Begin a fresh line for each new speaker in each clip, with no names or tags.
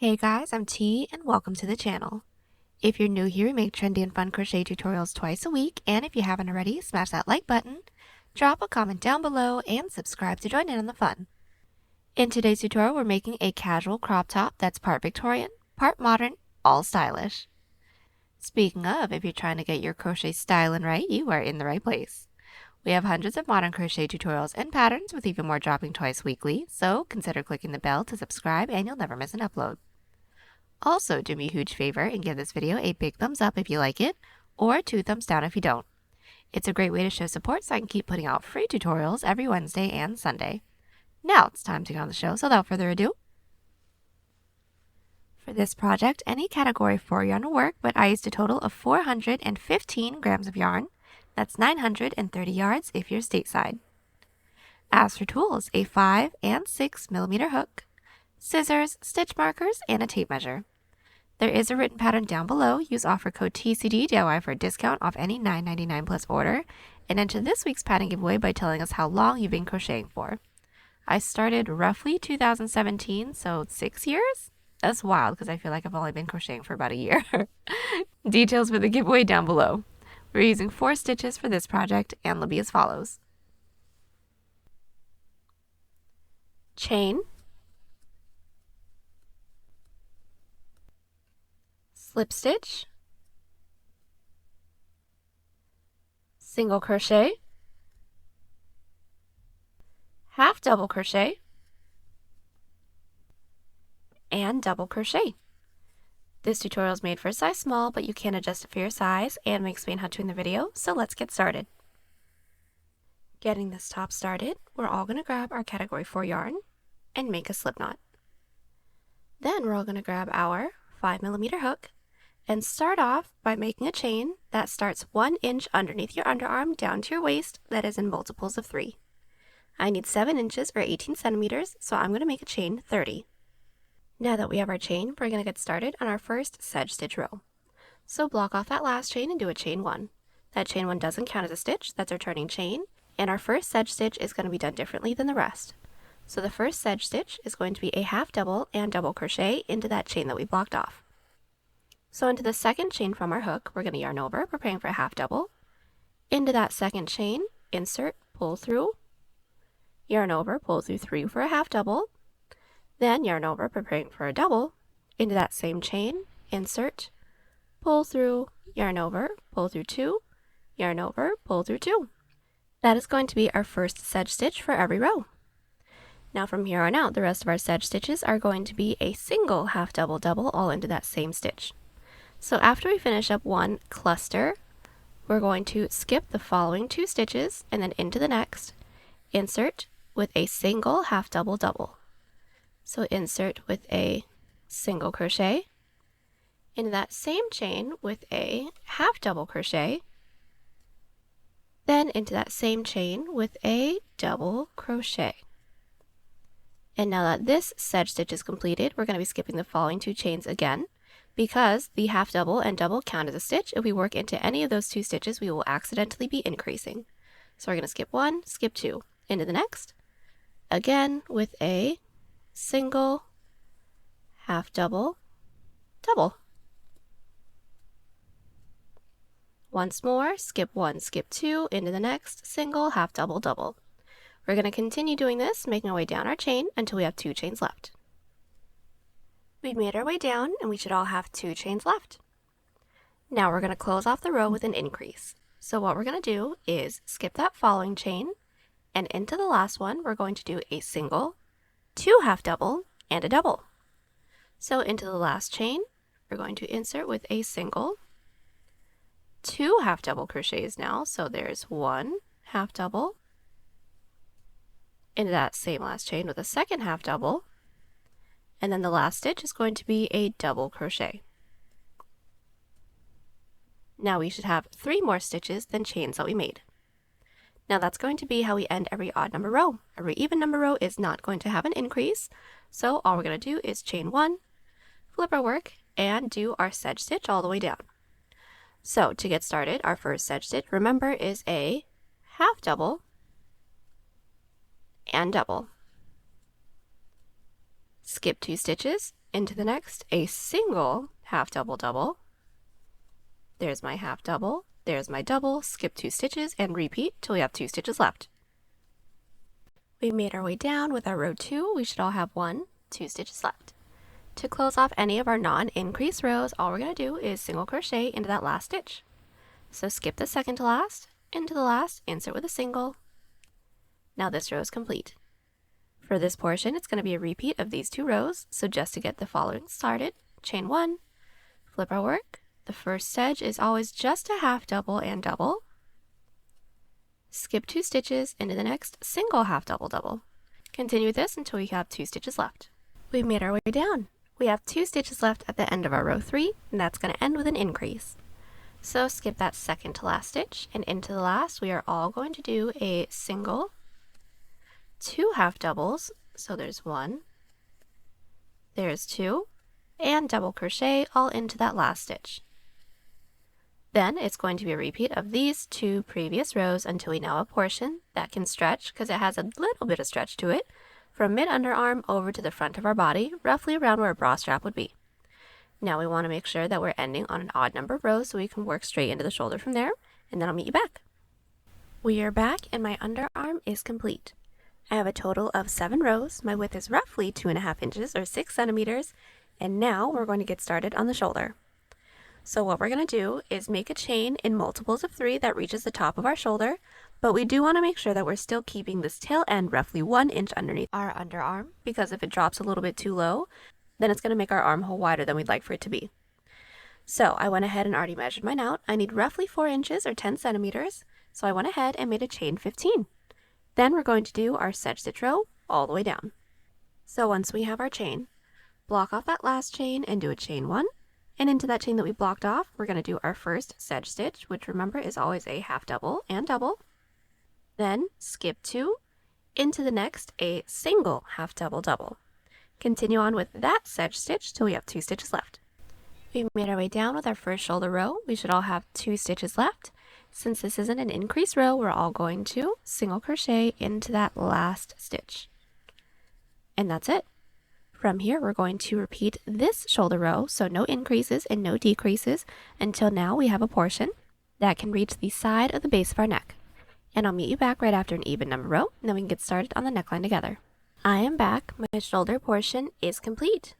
Hey guys, I'm T and welcome to the channel. If you're new here, we make trendy and fun crochet tutorials twice a week, and if you haven't already, smash that like button, drop a comment down below, and subscribe to join in on the fun. In today's tutorial, we're making a casual crop top that's part Victorian, part modern, all stylish. Speaking of, if you're trying to get your crochet styling right, you are in the right place. We have hundreds of modern crochet tutorials and patterns with even more dropping twice weekly, so consider clicking the bell to subscribe and you'll never miss an upload. Also, do me a huge favor and give this video a big thumbs up if you like it, or 2 thumbs down if you don't. It's a great way to show support so I can keep putting out free tutorials every Wednesday and Sunday. Now it's time to get on the show, so without further ado. For this project, any category 4 yarn will work, but I used a total of 415 grams of yarn. That's 930 yards if you're stateside. As for tools, a 5 and 6 millimeter hook, scissors, stitch markers, and a tape measure. There is a written pattern down below. Use offer code TCDDIY for a discount off any $9.99 plus order, and enter this week's pattern giveaway by telling us how long you've been crocheting for. I started roughly 2017, so 6 years? That's wild because I feel like I've only been crocheting for about a year. Details for the giveaway down below. We're using 4 stitches for this project and they'll be as follows. Chain, slip stitch, single crochet, half double crochet, and double crochet. This tutorial is made for a size small, but you can adjust it for your size, and we explain how to in the video, so let's get started. Getting this top started, we're all going to grab our category 4 yarn and make a slip knot. Then we're all going to grab our 5 millimeter hook and start off by making a chain that starts 1 inch underneath your underarm down to your waist that is in multiples of 3. I need 7 inches or 18 centimeters, so I'm going to make a chain 30. Now that we have our chain, we're going to get started on our first sedge stitch row. So block off that last chain and do a chain 1. That chain 1 doesn't count as a stitch, that's our turning chain, and our first sedge stitch is going to be done differently than the rest. So the first sedge stitch is going to be a half double and double crochet into that chain that we blocked off. So into the second chain from our hook, we're going to yarn over, preparing for a half double. Into that second chain, insert, pull through, yarn over, pull through 3 for a half double, then yarn over, preparing for a double. Into that same chain, insert, pull through, yarn over, pull through 2, yarn over, pull through 2. That is going to be our first sedge stitch for every row. Now from here on out, the rest of our sedge stitches are going to be a single half double double all into that same stitch. So after we finish up one cluster, we're going to skip the following 2 stitches and then into the next, insert with a single half double double. So insert with a single crochet, into that same chain with a half double crochet, then into that same chain with a double crochet. And now that this sedge stitch is completed, we're going to be skipping the following 2 chains again, because the half double and double count as a stitch. If we work into any of those 2 stitches, we will accidentally be increasing. So we're going to skip 1, skip 2, into the next, again with a single, half double, double. Once more, skip 1, skip 2, into the next, single, half double, double. We're going to continue doing this, making our way down our chain until we have 2 chains left. We've made our way down and we should all have 2 chains left. Now we're going to close off the row with an increase. So what we're going to do is skip that following chain, and into the last one we're going to do a single, 2 half double, and a double. So into the last chain, we're going to insert with a single, 2 half double crochets now, so there's 1 half double, into that same last chain with a second half double, and then the last stitch is going to be a double crochet. Now we should have 3 more stitches than chains that we made. Now that's going to be how we end every odd number row. Every even number row is not going to have an increase, so all we're going to do is chain 1, flip our work, and do our sedge stitch all the way down. So to get started, our first sedge stitch, remember, is a half double and double. Skip 2 stitches, into the next, a single half double double. There's my half double, there's my double, skip 2 stitches and repeat till we have 2 stitches left. We made our way down with our row 2, we should all have 2 stitches left. To close off any of our non-increase rows, all we're going to do is single crochet into that last stitch. So skip the second to last, into the last, insert with a single. Now this row is complete. For this portion, it's going to be a repeat of these 2 rows, so just to get the following started, chain 1, flip our work. The first sedge is always just a half double and double. Skip 2 stitches into the next single half double double. Continue with this until we have 2 stitches left. We've made our way down. We have 2 stitches left at the end of our row 3, and that's going to end with an increase. So skip that second to last stitch, and into the last we are all going to do a single, 2 half doubles, so there's 1, there's 2, and double crochet all into that last stitch. Then it's going to be a repeat of these 2 previous rows until we now have a portion that can stretch, because it has a little bit of stretch to it, from mid-underarm over to the front of our body, roughly around where a bra strap would be. Now we want to make sure that we're ending on an odd number of rows so we can work straight into the shoulder from there, and then I'll meet you back. We are back and my underarm is complete. I have a total of 7 rows, my width is roughly 2.5 inches or 6 centimeters, and now we're going to get started on the shoulder. So what we're going to do is make a chain in multiples of 3 that reaches the top of our shoulder, but we do want to make sure that we're still keeping this tail end roughly 1 inch underneath our underarm, because if it drops a little bit too low, then it's going to make our armhole wider than we'd like for it to be. So I went ahead and already measured mine out. I need roughly 4 inches or 10 centimeters, so I went ahead and made a chain 15. Then we're going to do our sedge stitch row all the way down. So once we have our chain, block off that last chain and do a chain 1. And into that chain that we blocked off, we're going to do our first sedge stitch, which remember is always a half double and double. Then skip 2, into the next a single half double double. Continue on with that sedge stitch till we have 2 stitches left. We made our way down with our first shoulder row. We should all have 2 stitches left. Since this isn't an increase row, we're all going to single crochet into that last stitch. And that's it. From here, we're going to repeat this shoulder row, so no increases and no decreases, until now we have a portion that can reach the side of the base of our neck. And I'll meet you back right after an even number row, and then we can get started on the neckline together. I am back. My shoulder portion is complete.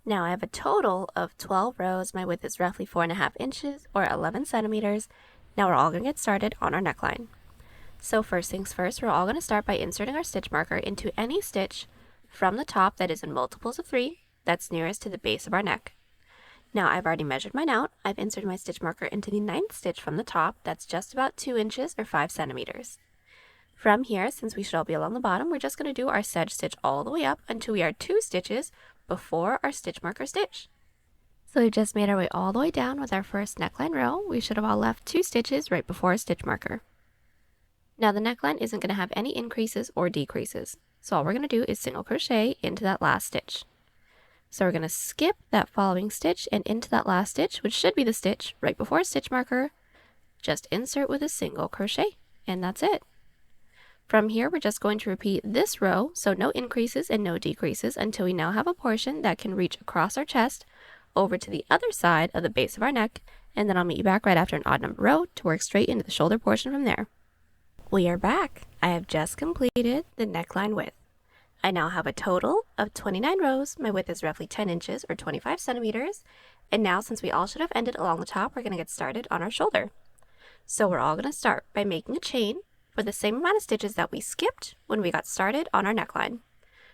Now I have a total of 12 rows. My width is roughly 4.5 inches or 11 centimeters. Now we're all going to get started on our neckline. So first things first, we're all going to start by inserting our stitch marker into any stitch from the top that is in multiples of 3 that's nearest to the base of our neck. Now I've already measured mine out. I've inserted my stitch marker into the 9th stitch from the top that's just about 2 inches or 5 centimeters. From here, since we should all be along the bottom, we're just going to do our sedge stitch all the way up until we are 2 stitches before our stitch marker stitch. So we've just made our way all the way down with our first neckline row. We should have all left 2 stitches right before our stitch marker. Now the neckline isn't going to have any increases or decreases. So all we're going to do is single crochet into that last stitch. So we're going to skip that following stitch and into that last stitch, which should be the stitch right before our stitch marker. Just insert with a single crochet, and that's it. From here, we're just going to repeat this row, so no increases and no decreases, until we now have a portion that can reach across our chest over to the other side of the base of our neck, and then I'll meet you back right after an odd number row to work straight into the shoulder portion from there. We are back. I have just completed the neckline width. I now have a total of 29 rows. My width is roughly 10 inches or 25 centimeters. And now, since we all should have ended along the top, we're going to get started on our shoulder. So we're all going to start by making a chain for the same amount of stitches that we skipped when we got started on our neckline.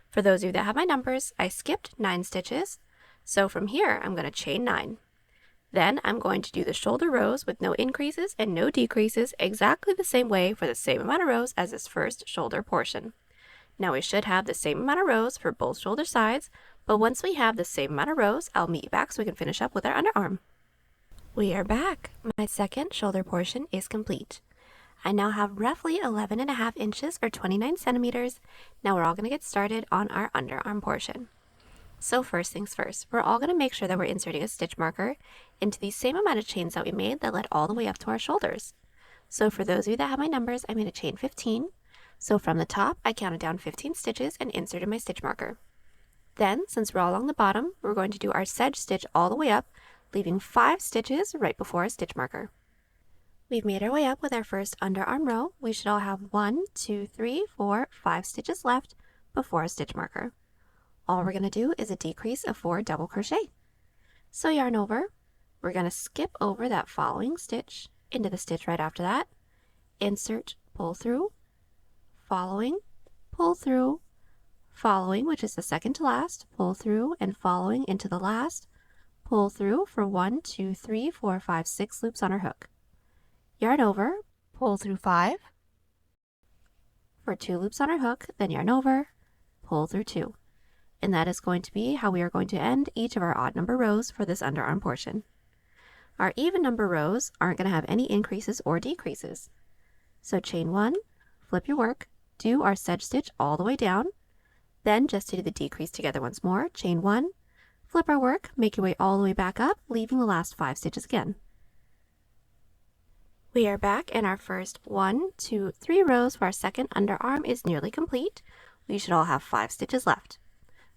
For those of you that have my numbers, I skipped 9 stitches. So from here, I'm going to chain 9. Then I'm going to do the shoulder rows with no increases and no decreases exactly the same way for the same amount of rows as this first shoulder portion. Now we should have the same amount of rows for both shoulder sides, but once we have the same amount of rows, I'll meet you back so we can finish up with our underarm. We are back. My second shoulder portion is complete. I now have roughly 11.5 inches or 29 centimeters. Now we're all going to get started on our underarm portion. So first things first, we're all going to make sure that we're inserting a stitch marker into the same amount of chains that we made that led all the way up to our shoulders. So for those of you that have my numbers, I made a chain 15. So from the top, I counted down 15 stitches and inserted my stitch marker. Then, since we're all along the bottom, we're going to do our sedge stitch all the way up, leaving 5 stitches right before our stitch marker. We've made our way up with our first underarm row. We should all have 1, 2, 3, 4, 5 stitches left before a stitch marker. All we're going to do is a decrease of 4 double crochet. So yarn over, we're going to skip over that following stitch into the stitch right after that, insert, pull through, following, pull through, following, which is the second to last, pull through, and following into the last, pull through for 1, 2, 3, 4, 5, 6 loops on our hook. Yarn over, pull through 5 for 2 loops on our hook, then yarn over, pull through 2. And that is going to be how we are going to end each of our odd number rows for this underarm portion. Our even number rows aren't going to have any increases or decreases. So chain 1, flip your work, do our sedge stitch all the way down, then just to do the decrease together once more, chain 1, flip our work, make your way all the way back up, leaving the last 5 stitches again. We are back and our first 1, 2, 3 rows for our second underarm is nearly complete. We should all have 5 stitches left.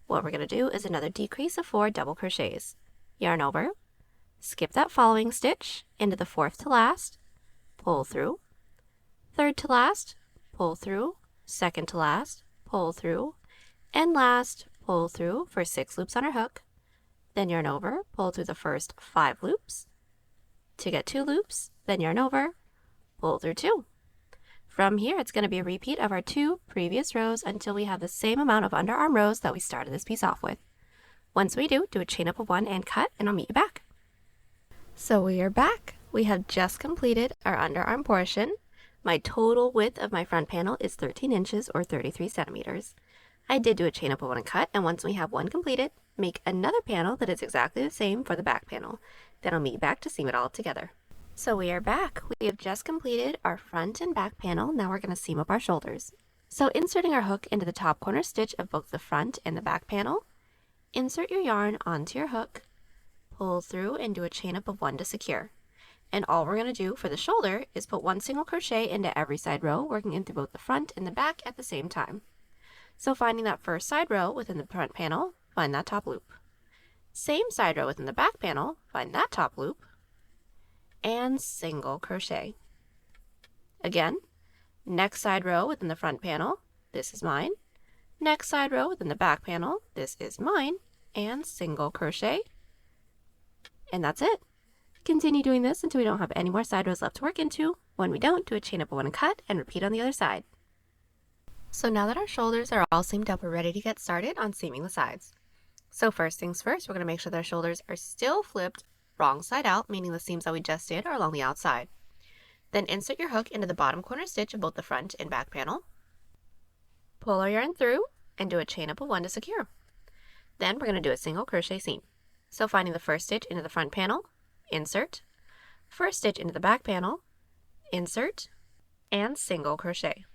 What we're going to do is another decrease of 4 double crochets. Yarn over, skip that following stitch into the 4th to last, pull through, 3rd to last, pull through, 2nd to last, pull through, and last, pull through for 6 loops on our hook. Then yarn over, pull through the first 5 loops. To get 2 loops, then yarn over, pull through 2. From here, it's going to be a repeat of our 2 previous rows until we have the same amount of underarm rows that we started this piece off with. Once we do a chain up of 1 and cut, and I'll meet you back. So we are back. We have just completed our underarm portion. My total width of my front panel is 13 inches or 33 centimeters. I did do a chain up of 1 and cut, and once we have 1 completed, make another panel that is exactly the same for the back panel. Then I'll meet you back to seam it all together. So we are back. We have just completed our front and back panel. Now we're going to seam up our shoulders. So inserting our hook into the top corner stitch of both the front and the back panel, insert your yarn onto your hook, pull through and do a chain up of 1 to secure. And all we're going to do for the shoulder is put 1 single crochet into every side row, working in through both the front and the back at the same time. So finding that first side row within the front panel, find that top loop. Same side row within the back panel, find that top loop, and single crochet. Again, next side row within the front panel, this is mine. Next side row within the back panel, this is mine, and single crochet. And that's it. Continue doing this until we don't have any more side rows left to work into. When we don't, do a chain up of 1 and cut, and repeat on the other side. So now that our shoulders are all seamed up, we're ready to get started on seaming the sides. So first things first, we're going to make sure that our shoulders are still flipped wrong side out, meaning the seams that we just did are along the outside. Then insert your hook into the bottom corner stitch of both the front and back panel. Pull our yarn through and do a chain up of 1 to secure. Then we're going to do a single crochet seam. So finding the first stitch into the front panel, insert, first stitch into the back panel, insert, and single crochet.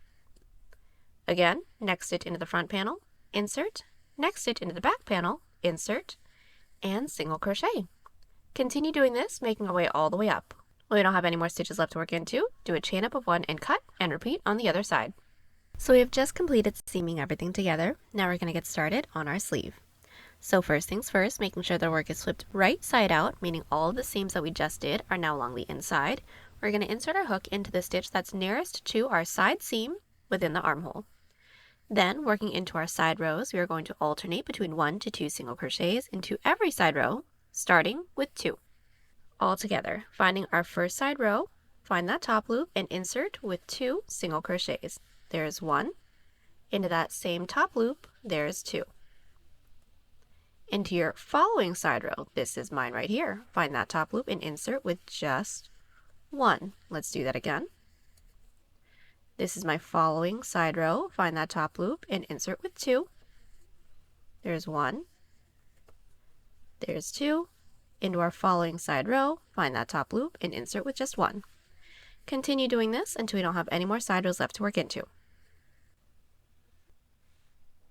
Again, next stitch into the front panel, insert, next stitch into the back panel, insert, and single crochet. Continue doing this, making our way all the way up. When we don't have any more stitches left to work into, do a chain up of 1 and cut, and repeat on the other side. So we have just completed seaming everything together. Now we're going to get started on our sleeve. So first things first, making sure the work is flipped right side out, meaning all of the seams that we just did are now along the inside. We're going to insert our hook into the stitch that's nearest to our side seam within the armhole. Then, working into our side rows, we are going to alternate between 1 to 2 single crochets into every side row, starting with 2. All together, finding our first side row, find that top loop, and insert with 2 single crochets. There's 1. Into that same top loop, there's 2. Into your following side row, this is mine right here, find that top loop and insert with just 1. Let's do that again. This is my following side row, find that top loop and insert with 2. There's 1. There's 2. Into our following side row, find that top loop and insert with just 1. Continue doing this until we don't have any more side rows left to work into.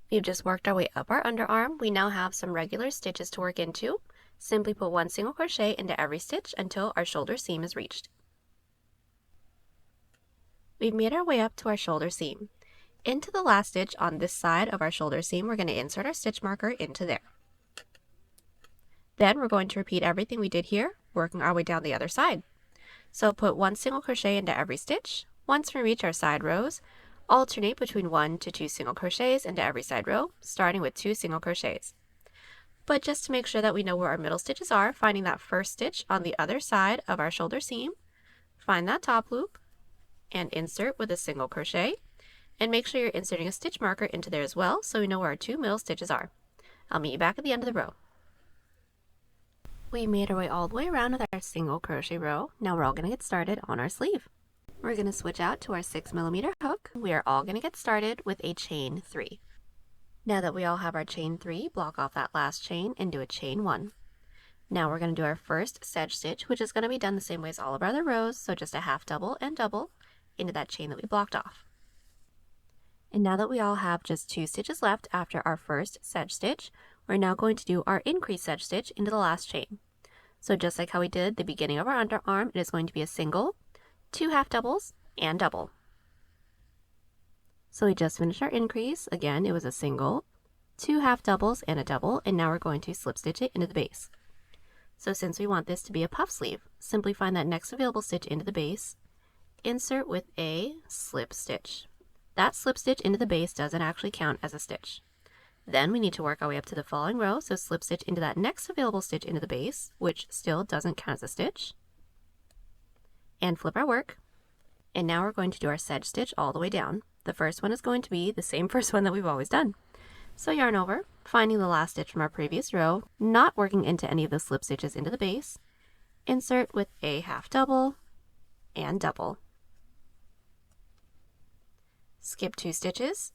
We've just worked our way up our underarm. We now have some regular stitches to work into. Simply put 1 single crochet into every stitch until our shoulder seam is reached. We've made our way up to our shoulder seam. Into the last stitch on this side of our shoulder seam, we're going to insert our stitch marker into there. Then we're going to repeat everything we did here, working our way down the other side. So put 1 single crochet into every stitch. Once we reach our side rows, alternate between 1 to 2 single crochets into every side row, starting with 2 single crochets. But just to make sure that we know where our middle stitches are, finding that first stitch on the other side of our shoulder seam, find that top loop, and insert with a single crochet, and make sure you're inserting a stitch marker into there as well so we know where our 2 middle stitches are. I'll meet you back at the end of the row. We made our way all the way around with our single crochet row. Now we're all going to get started on our sleeve. We're going to switch out to our 6mm hook. We are all going to get started with a chain 3. Now that we all have our chain 3, block off that last chain and do a chain 1. Now we're going to do our first sedge stitch, which is going to be done the same way as all of our other rows, so just a half double and double into that chain that we blocked off. And now that we all have just 2 stitches left after our first sedge stitch, we're now going to do our increase sedge stitch into the last chain. So just like how we did the beginning of our underarm, it is going to be a single, 2 half doubles, and double. So we just finished our increase. Again, it was a single, 2 half doubles, and a double, and now we're going to slip stitch it into the base. So since we want this to be a puff sleeve, simply find that next available stitch into the base, insert with a slip stitch. That slip stitch into the base doesn't actually count as a stitch. Then we need to work our way up to the following row, so slip stitch into that next available stitch into the base, which still doesn't count as a stitch, and flip our work. And now we're going to do our sedge stitch all the way down. The first one is going to be the same first one that we've always done. So yarn over, finding the last stitch from our previous row, not working into any of the slip stitches into the base, insert with a half double and double. Skip 2 stitches,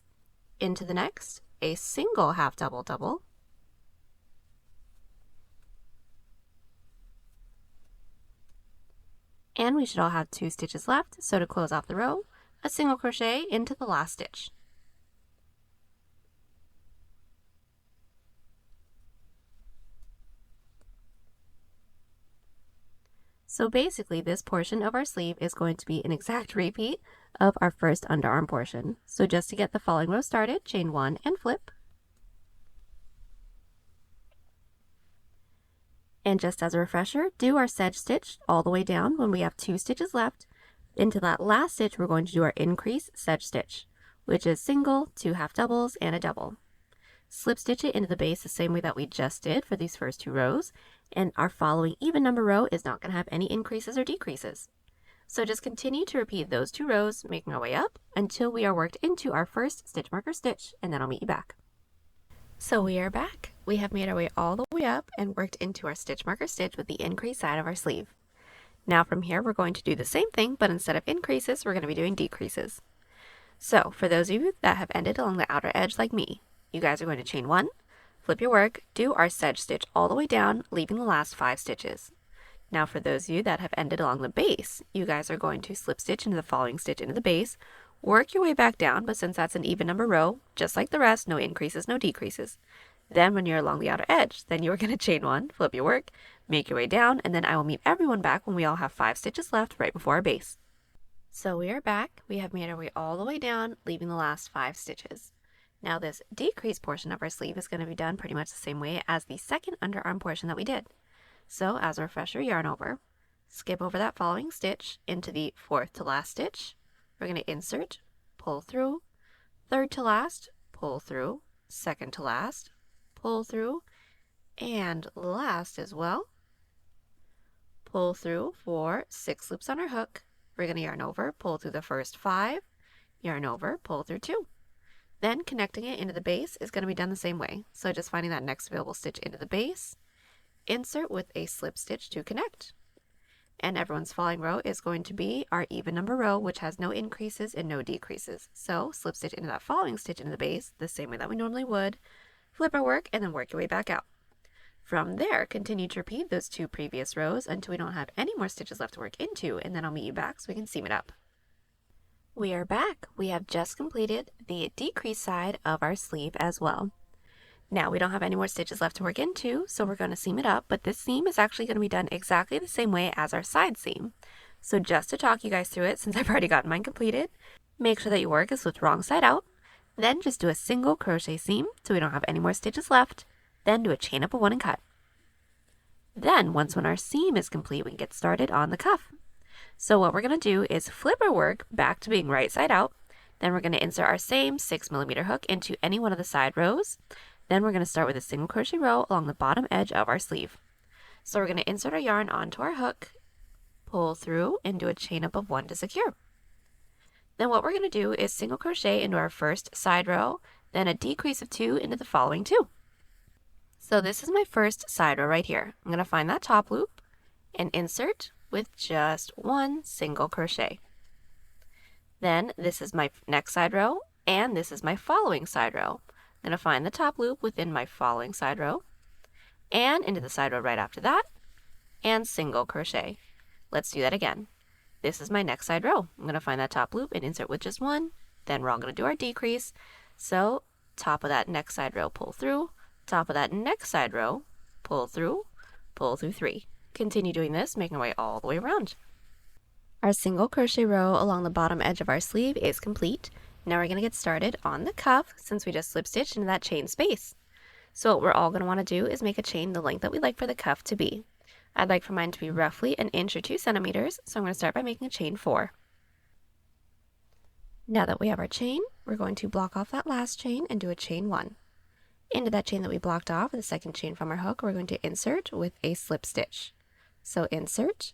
into the next, a single half double double, and we should all have 2 stitches left, so to close off the row, a single crochet into the last stitch. So basically this portion of our sleeve is going to be an exact repeat of our first underarm portion. So just to get the following row started, chain 1 and flip. And just as a refresher, do our sedge stitch all the way down when we have 2 stitches left. Into that last stitch, we're going to do our increase sedge stitch, which is single, 2 half doubles, and a double. Slip stitch it into the base the same way that we just did for these first 2 rows, and our following even number row is not going to have any increases or decreases. So just continue to repeat those 2 rows, making our way up until we are worked into our first stitch marker stitch, and then I'll meet you back. So we are back. We have made our way all the way up and worked into our stitch marker stitch with the increase side of our sleeve. Now from here we're going to do the same thing, but instead of increases, we're going to be doing decreases. So for those of you that have ended along the outer edge like me, you guys are going to chain 1, flip your work, do our sedge stitch all the way down, leaving the last 5 stitches. Now for those of you that have ended along the base, you guys are going to slip stitch into the following stitch into the base, work your way back down, but since that's an even number row, just like the rest, no increases, no decreases. Then when you're along the outer edge, then you are going to chain 1, flip your work, make your way down, and then I will meet everyone back when we all have 5 stitches left right before our base. So we are back. We have made our way all the way down, leaving the last 5 stitches. Now this decrease portion of our sleeve is going to be done pretty much the same way as the second underarm portion that we did. So as a refresher, yarn over, skip over that following stitch into the 4th to last stitch. We're going to insert, pull through, 3rd to last, pull through, 2nd to last, pull through, and last as well. Pull through for 6 loops on our hook. We're going to yarn over, pull through the first 5, yarn over, pull through 2. Then connecting it into the base is going to be done the same way. So just finding that next available stitch into the base, insert with a slip stitch to connect. And everyone's following row is going to be our even number row, which has no increases and no decreases. So slip stitch into that following stitch into the base the same way that we normally would, flip our work, and then work your way back out. From there, continue to repeat those 2 previous rows until we don't have any more stitches left to work into, and then I'll meet you back so we can seam it up. We are back. We have just completed the decrease side of our sleeve as well. Now we don't have any more stitches left to work into, so we're going to seam it up, but this seam is actually going to be done exactly the same way as our side seam. So just to talk you guys through it, since I've already gotten mine completed, make sure that your work is flipped wrong side out, Then just do a single crochet seam so we don't have any more stitches left. Then do a chain up of 1 and cut. Then once when our seam is complete, we can get started on the cuff. So what we're going to do is flip our work back to being right side out. Then we're going to insert our same 6mm hook into any one of the side rows. Then we're going to start with a single crochet row along the bottom edge of our sleeve. So we're going to insert our yarn onto our hook, pull through, and do a chain up of 1 to secure. Then what we're going to do is single crochet into our first side row, then a decrease of 2 into the following 2. So this is my first side row right here. I'm going to find that top loop and insert with just 1 single crochet. Then this is my next side row, and this is my following side row. I'm going to find the top loop within my following side row, and into the side row right after that, and single crochet. Let's do that again. This is my next side row. I'm going to find that top loop and insert with just 1. Then we're all going to do our decrease. So top of that next side row, pull through. Top of that next side row, pull through 3. Continue doing this, making our way all the way around. Our single crochet row along the bottom edge of our sleeve is complete. Now we're going to get started on the cuff since we just slip stitched into that chain space. So what we're all going to want to do is make a chain the length that we like for the cuff to be. I'd like for mine to be roughly 1 inch or 2 centimeters, so I'm going to start by making a chain 4. Now that we have our chain, we're going to block off that last chain and do a chain 1. Into that chain that we blocked off, the second chain from our hook, we're going to insert with a slip stitch. So insert,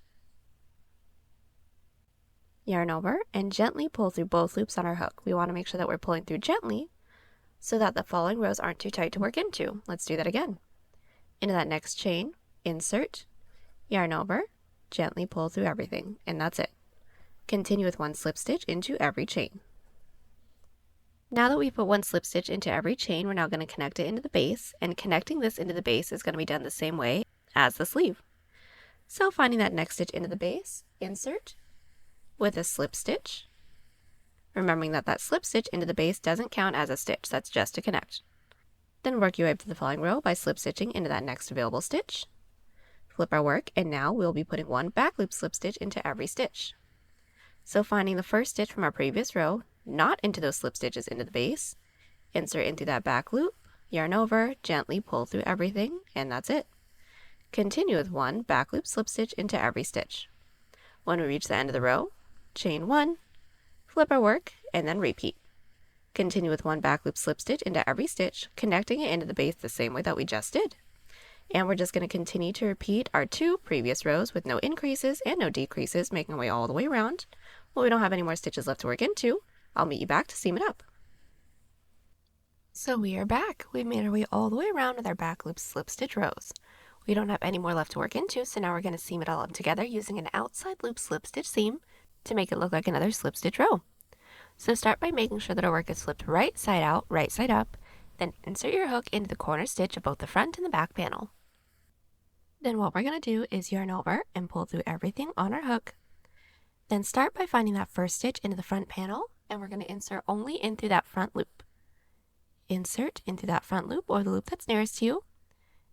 yarn over, and gently pull through both loops on our hook. We want to make sure that we're pulling through gently so that the following rows aren't too tight to work into. Let's do that again. Into that next chain, insert, yarn over, gently pull through everything, and that's it. Continue with 1 slip stitch into every chain. Now that we've put 1 slip stitch into every chain, we're now going to connect it into the base, and connecting this into the base is going to be done the same way as the sleeve. So finding that next stitch into the base, insert with a slip stitch, remembering that that slip stitch into the base doesn't count as a stitch, that's just to connect. Then work your way up to the following row by slip stitching into that next available stitch. Flip our work, and now we'll be putting 1 back loop slip stitch into every stitch. So finding the first stitch from our previous row, not into those slip stitches into the base, insert into that back loop, yarn over, gently pull through everything, and that's it. Continue with 1 back loop slip stitch into every stitch. When we reach the end of the row, chain 1, flip our work, and then repeat. Continue with 1 back loop slip stitch into every stitch, connecting it into the base the same way that we just did. And we're just going to continue to repeat our 2 previous rows with no increases and no decreases, making our way all the way around. When we don't have any more stitches left to work into, I'll meet you back to seam it up. So we are back. We've made our way all the way around with our back loop slip stitch rows. We don't have any more left to work into, so now we're going to seam it all up together using an outside loop slip stitch seam to make it look like another slip stitch row. So start by making sure that our work is flipped right side out, right side up, then insert your hook into the corner stitch of both the front and the back panel. Then what we're going to do is yarn over and pull through everything on our hook. Then start by finding that first stitch into the front panel, and we're going to insert only in through that front loop. Insert into that front loop or the loop that's nearest to you.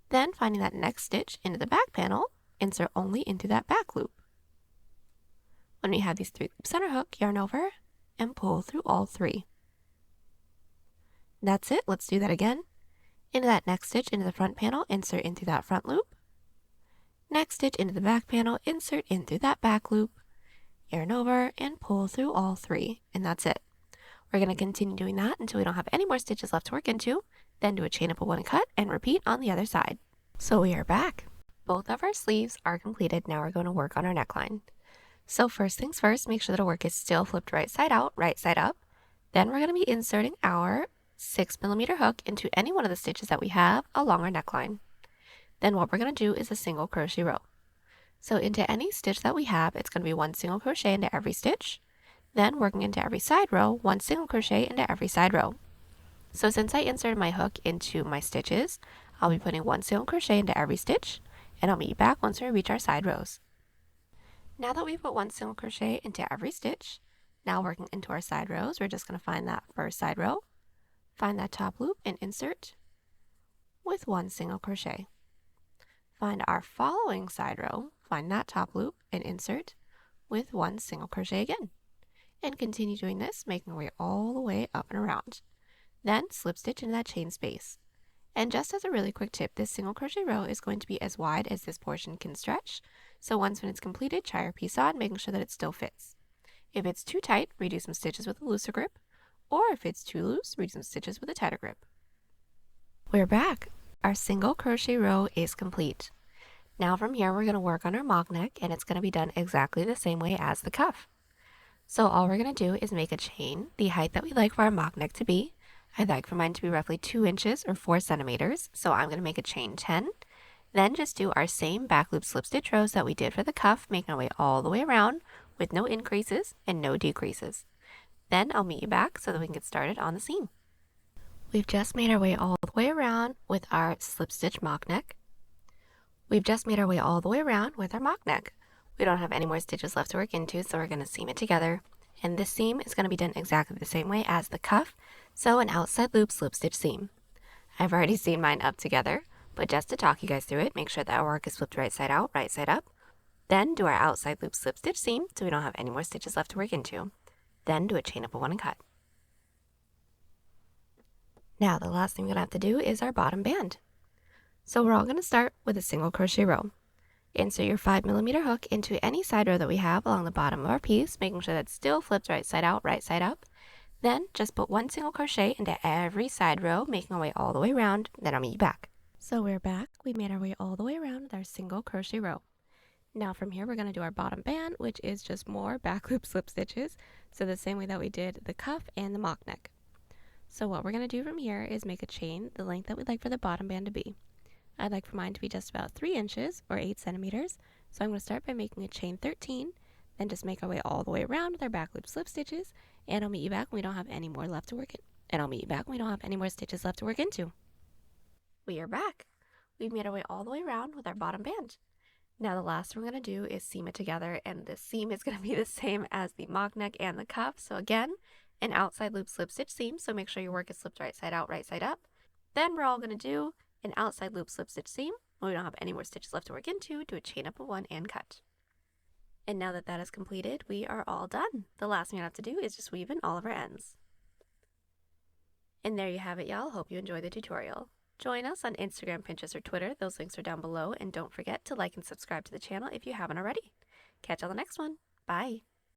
Then finding that next stitch into the back panel, insert only into that back loop. When we have these 3 loops on our hook, yarn over and pull through all 3. That's it. Let's do that again. Into that next stitch into the front panel, insert into that front loop. Next stitch into the back panel, insert into that back loop. Yarn over and pull through all 3, and that's it. We're going to continue doing that until we don't have any more stitches left to work into, then do a chain up of 1 and cut and repeat on the other side. So we are back. Both of our sleeves are completed. Now we're going to work on our neckline. So first things first, make sure that our work is still flipped right side out, right side up. Then we're going to be inserting our 6mm hook into any one of the stitches that we have along our neckline. Then what we're going to do is a single crochet row. So into any stitch that we have, it's going to be 1 single crochet into every stitch. Then working into every side row, 1 single crochet into every side row. So since I inserted my hook into my stitches, I'll be putting 1 single crochet into every stitch, and I'll meet you back once we reach our side rows. Now that we've put 1 single crochet into every stitch, now working into our side rows, we're just going to find that first side row, find that top loop and insert with 1 single crochet. Find our following side row, find that top loop and insert with 1 single crochet again. And continue doing this, making our way all the way up and around. Then slip stitch into that chain space. And just as a really quick tip, this single crochet row is going to be as wide as this portion can stretch. So once when it's completed, try your piece on, making sure that it still fits. If it's too tight, redo some stitches with a looser grip, or if it's too loose, redo some stitches with a tighter grip. We're back. Our single crochet row is complete. Now from here, we're going to work on our mock neck, and it's going to be done exactly the same way as the cuff. So all we're going to do is make a chain the height that we like for our mock neck to be. I'd like for mine to be roughly 2 inches or 4 centimeters, so I'm going to make a chain 10. Then just do our same back loop slip stitch rows that we did for the cuff, making our way all the way around with no increases and no decreases. Then I'll meet you back so that we can get started on the seam. We've just made our way all the way around with our slip stitch mock neck. We've just made our way all the way around with our mock neck. We don't have any more stitches left to work into, so we're going to seam it together. And this seam is going to be done exactly the same way as the cuff, so an outside loop slip stitch seam. I've already seamed mine up together, but just to talk you guys through it, make sure that our work is flipped right side out, right side up. Then do our outside loop slip stitch seam so we don't have any more stitches left to work into. Then do a chain up of 1 and cut. Now the last thing we're going to have to do is our bottom band. So we're all going to start with a single crochet row. Insert your 5mm hook into any side row that we have along the bottom of our piece, making sure that it's still flipped right side out, right side up. Then just put 1 single crochet into every side row, making our way all the way around, then I'll meet you back. So we're back. We made our way all the way around with our single crochet row. Now from here we're going to do our bottom band, which is just more back loop slip stitches, so the same way that we did the cuff and the mock neck. So what we're going to do from here is make a chain the length that we'd like for the bottom band to be. I'd like for mine to be just about 3 inches or 8 centimeters, so I'm going to start by making a chain 13, then just make our way all the way around with our back loop slip stitches, and I'll meet you back when we don't have any more left to work in. And I'll meet you back when we don't have any more stitches left to work into. We are back. We've made our way all the way around with our bottom band. Now the last thing we're going to do is seam it together, and this seam is going to be the same as the mock neck and the cuff. So again, an outside loop slip stitch seam, so make sure your work is flipped right side out, right side up. Then we're all going to do an outside loop slip stitch seam. When we don't have any more stitches left to work into, do a chain up of 1 and cut. And now that that is completed, we are all done. The last thing you have to do is just weave in all of our ends. And there you have it, y'all. Hope you enjoyed the tutorial. Join us on Instagram, Pinterest, or Twitter. Those links are down below. And don't forget to like and subscribe to the channel if you haven't already. Catch you on the next one. Bye.